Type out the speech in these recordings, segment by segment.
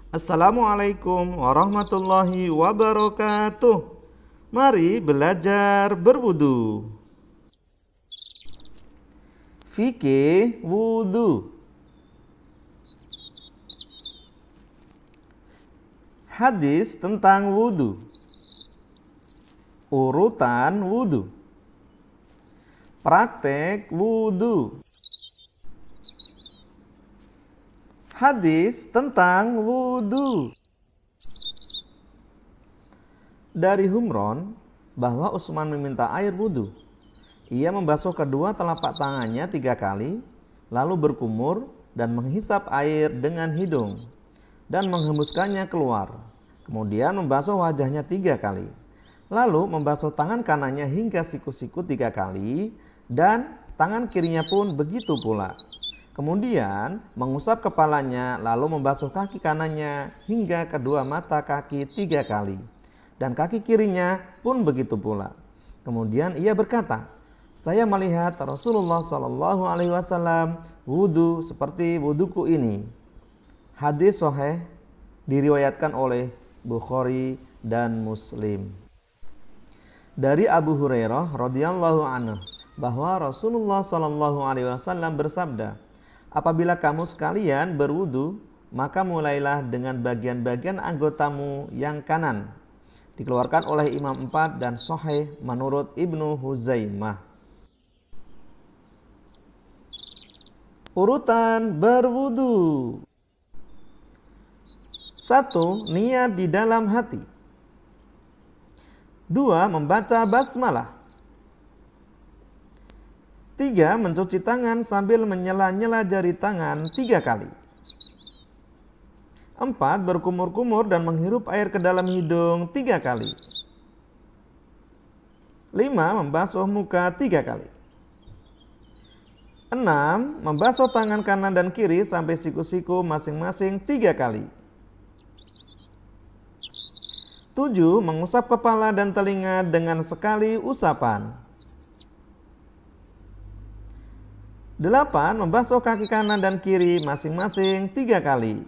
Assalamualaikum warahmatullahi wabarakatuh. Mari belajar berwudu. Fikih wudu. Hadis tentang wudu. Urutan wudu. Praktek wudu. Hadis tentang wudu. Dari Humron bahwa Utsman meminta air wudu. Ia membasuh kedua telapak tangannya 3 kali, lalu berkumur dan menghisap air dengan hidung dan menghembuskannya keluar. Kemudian membasuh wajahnya 3 kali. Lalu membasuh tangan kanannya hingga siku-siku 3 kali dan tangan kirinya pun begitu pula. Kemudian mengusap kepalanya lalu membasuh kaki kanannya hingga kedua mata kaki 3 kali. Dan kaki kirinya pun begitu pula. Kemudian ia berkata, saya melihat Rasulullah SAW wudu seperti wuduku ini. Hadis sahih diriwayatkan oleh Bukhari dan Muslim. Dari Abu Hurairah radhiyallahu anhu bahwa Rasulullah SAW bersabda, apabila kamu sekalian berwudu, maka mulailah dengan bagian-bagian anggotamu yang kanan. Dikeluarkan oleh Imam 4 dan sahih menurut Ibnu Huzaimah. Urutan berwudu. 1. Niat di dalam hati. 2. Membaca basmalah. 3. Mencuci tangan sambil menyela-nyela jari tangan 3 kali. 4. Berkumur-kumur dan menghirup air ke dalam hidung 3 kali. 5. Membasuh muka 3 kali. 6. Membasuh tangan kanan dan kiri sampai siku-siku masing-masing 3 kali. 7. Mengusap kepala dan telinga dengan sekali usapan. 8. Membasuh kaki kanan dan kiri masing-masing 3 kali.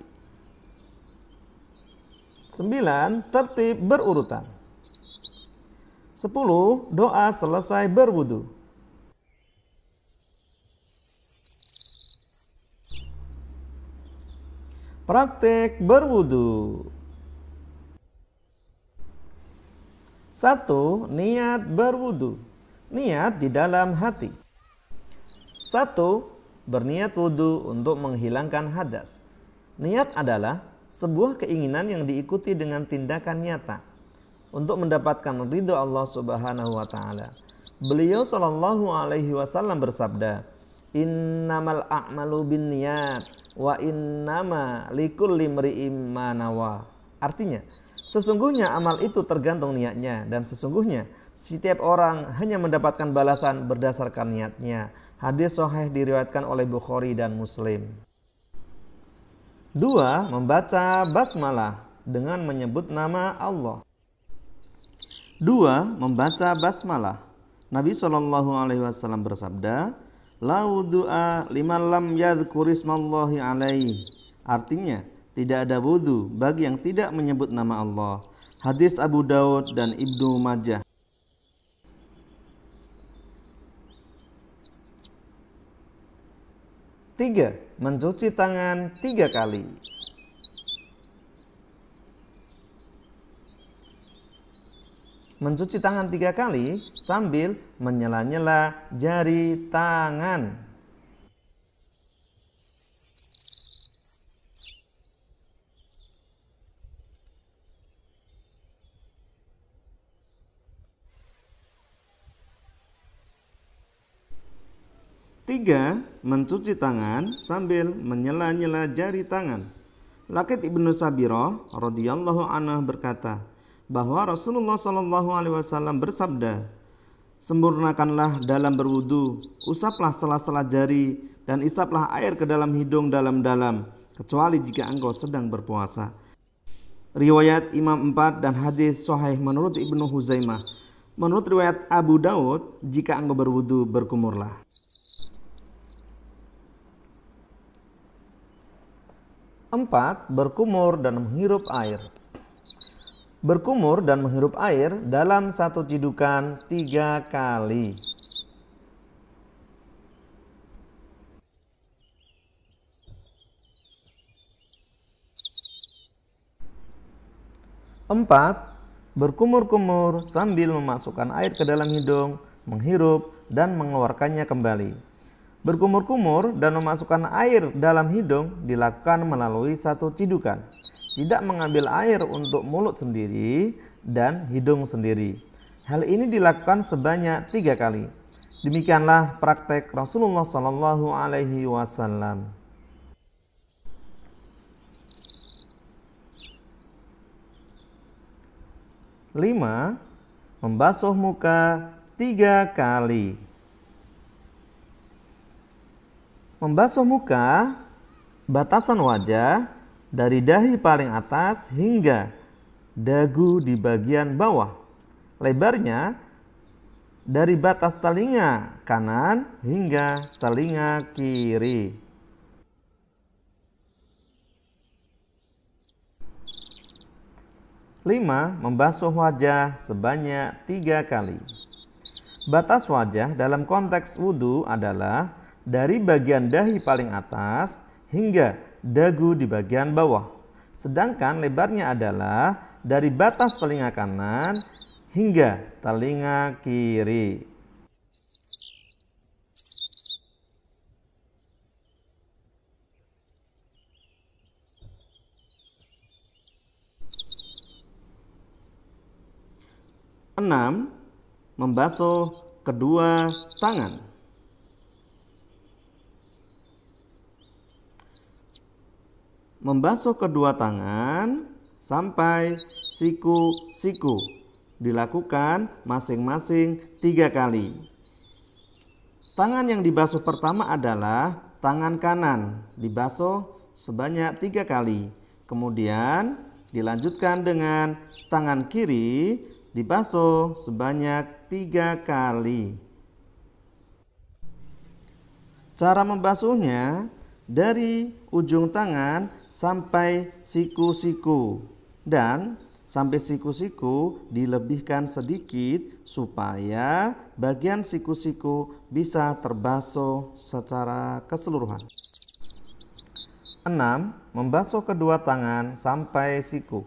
9. Tertib berurutan. 10. Doa selesai berwudu. Praktek berwudu. 1. Niat berwudu. Niat di dalam hati. 1. Berniat wudu untuk menghilangkan hadas. Niat adalah sebuah keinginan yang diikuti dengan tindakan nyata untuk mendapatkan ridho Allah Subhanahu wa taala. Beliau sallallahu alaihi wasallam bersabda, "Innamal a'malu binniyat wa innama likulli imri'in ma nawa." Artinya, sesungguhnya amal itu tergantung niatnya dan sesungguhnya setiap orang hanya mendapatkan balasan berdasarkan niatnya. Hadis sahih diriwayatkan oleh Bukhari dan Muslim. 2. Membaca basmalah dengan menyebut nama Allah. 2. Membaca basmalah. Nabi SAW bersabda, la wudu'a liman lam yadhkurismallahi alaihi. Artinya, tidak ada wudu bagi yang tidak menyebut nama Allah. Hadis Abu Daud dan Ibnu Majah. 3. Mencuci tangan 3 kali. Mencuci tangan 3 kali sambil menyela-nyela jari tangan. 3. Mencuci tangan sambil menyela-nyela jari tangan. Laqit Ibnu Sabirah radhiyallahu anhu berkata bahwa Rasulullah SAW bersabda, sempurnakanlah dalam berwudu, usaplah sela-sela jari dan isaplah air ke dalam hidung dalam-dalam, kecuali jika engkau sedang berpuasa. Riwayat Imam 4 dan hadis sahih menurut Ibnu Huzaimah. Menurut riwayat Abu Daud, jika engkau berwudu berkumurlah. 4. Berkumur dan menghirup air. Berkumur dan menghirup air dalam satu cidukan 3 kali. 4. Berkumur-kumur sambil memasukkan air ke dalam hidung, menghirup dan mengeluarkannya kembali. Berkumur-kumur dan memasukkan air dalam hidung dilakukan melalui satu cidukan. Tidak mengambil air untuk mulut sendiri dan hidung sendiri. Hal ini dilakukan sebanyak 3 kali. Demikianlah praktek Rasulullah Sallallahu Alaihi Wasallam. 5. Membasuh muka 3 kali. Membasuh muka, batasan wajah dari dahi paling atas hingga dagu di bagian bawah. Lebarnya dari batas telinga kanan hingga telinga kiri. 5. Membasuh wajah sebanyak 3 kali. Batas wajah dalam konteks wudhu adalah dari bagian dahi paling atas hingga dagu di bagian bawah. Sedangkan lebarnya adalah dari batas telinga kanan hingga telinga kiri. Enam, membasuh kedua tangan. Membasuh kedua tangan sampai siku-siku dilakukan masing-masing 3 kali. Tangan yang dibasuh pertama adalah tangan kanan, dibasuh sebanyak 3 kali. Kemudian dilanjutkan dengan tangan kiri, dibasuh sebanyak 3 kali. Cara membasuhnya dari ujung tangan sampai siku-siku, dan sampai siku-siku dilebihkan sedikit supaya bagian siku-siku bisa terbasuh secara keseluruhan. 6. Membasuh kedua tangan sampai siku.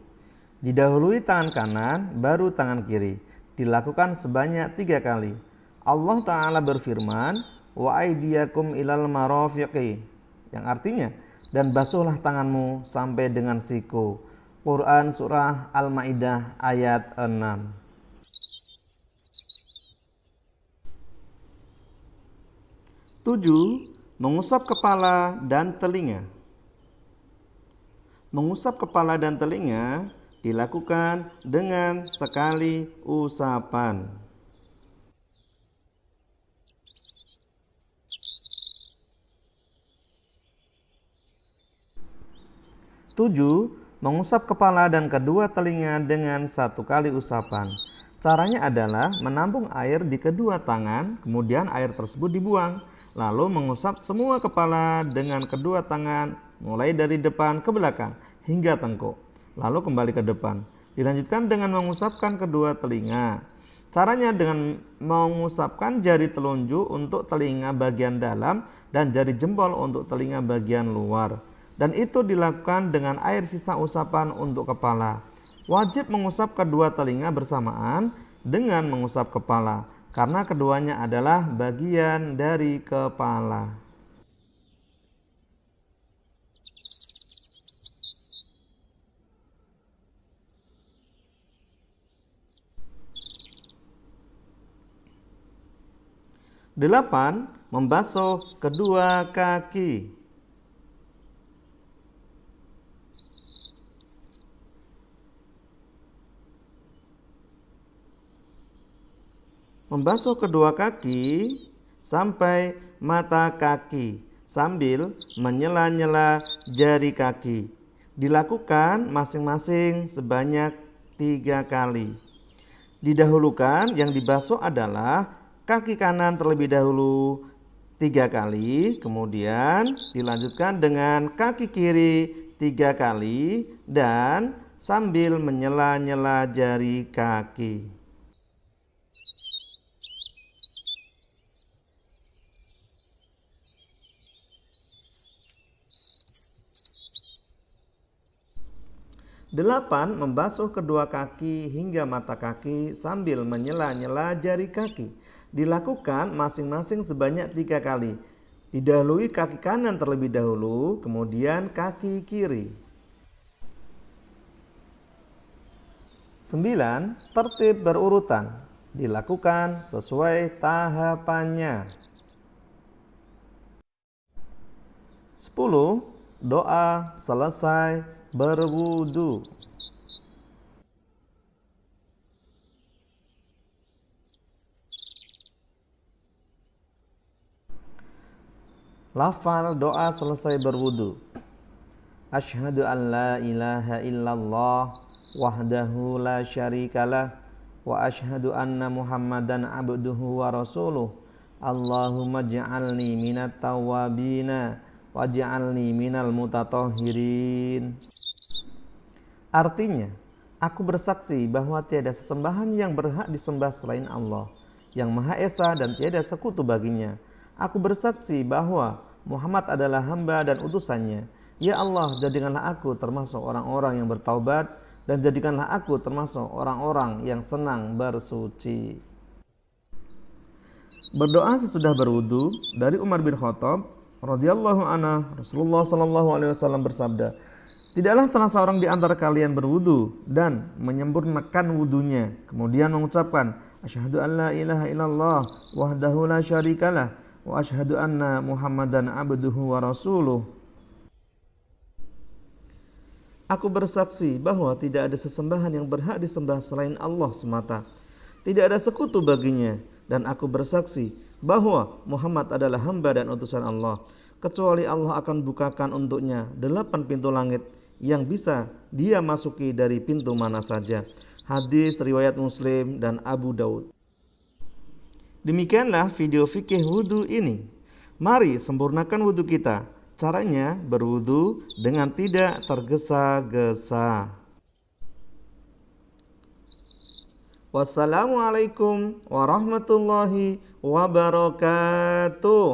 Didahului tangan kanan, baru tangan kiri. Dilakukan sebanyak 3 kali. Allah Ta'ala berfirman, wa aidiyakum ilal marafiqi, yang artinya, dan basuhlah tanganmu sampai dengan siku. Quran Surah Al-Ma'idah ayat 6. 7. Mengusap kepala dan telinga. Mengusap kepala dan telinga dilakukan dengan sekali usapan. 7. Mengusap kepala dan kedua telinga dengan 1 kali usapan. Caranya adalah menampung air di kedua tangan, kemudian air tersebut dibuang. Lalu mengusap semua kepala dengan kedua tangan, mulai dari depan ke belakang hingga tengkuk. Lalu kembali ke depan. Dilanjutkan dengan mengusapkan kedua telinga. Caranya dengan mengusapkan jari telunjuk untuk telinga bagian dalam dan jari jempol untuk telinga bagian luar. Dan itu dilakukan dengan air sisa usapan untuk kepala. Wajib mengusap kedua telinga bersamaan dengan mengusap kepala, karena keduanya adalah bagian dari kepala. Delapan, membasuh kedua kaki. Membasuh kedua kaki sampai mata kaki sambil menyela-nyela jari kaki. Dilakukan masing-masing sebanyak 3 kali. Didahulukan yang dibasuh adalah kaki kanan terlebih dahulu 3 kali, kemudian dilanjutkan dengan kaki kiri 3 kali dan sambil menyela-nyela jari kaki. Delapan, membasuh kedua kaki hingga mata kaki sambil menyela-nyela jari kaki. Dilakukan masing-masing sebanyak 3 kali. Didahului kaki kanan terlebih dahulu, kemudian kaki kiri. 9, tertib berurutan. Dilakukan sesuai tahapannya. 10, doa selesai berwudu. Lafal doa selesai berwudu. Asyhadu an la ilaha illallah wahdahu la syarikalah wa asyhadu anna Muhammadan abduhu wa rasuluh. Allahumma ja'alni minat tawwabina waj'alni minal mutatahhirin. Artinya, aku bersaksi bahwa tiada sesembahan yang berhak disembah selain Allah, yang Maha Esa dan tiada sekutu baginya. Aku bersaksi bahwa Muhammad adalah hamba dan utusannya. Ya Allah, jadikanlah aku termasuk orang-orang yang bertaubat dan jadikanlah aku termasuk orang-orang yang senang bersuci. Berdoa sesudah berwudu dari Umar bin Khattab radhiyallahu anhu, Rasulullah sallallahu alaihi wasallam bersabda, tidaklah salah seorang di antara kalian berwudu dan menyempurnakan wudunya, kemudian mengucapkan asyhadu an la ilaha illallah wahdahu la syarikalah wa asyhadu anna Muhammadan abduhu wa rasuluh. Aku bersaksi bahwa tidak ada sesembahan yang berhak disembah selain Allah semata. Tidak ada sekutu baginya. Dan aku bersaksi bahwa Muhammad adalah hamba dan utusan Allah. Kecuali Allah akan bukakan untuknya 8 pintu langit yang bisa dia masuki dari pintu mana saja. Hadis riwayat Muslim dan Abu Daud. Demikianlah video fikih wudu ini. Mari sempurnakan wudu kita. Caranya berwudu dengan tidak tergesa-gesa. Wassalamualaikum warahmatullahi wabarakatuh.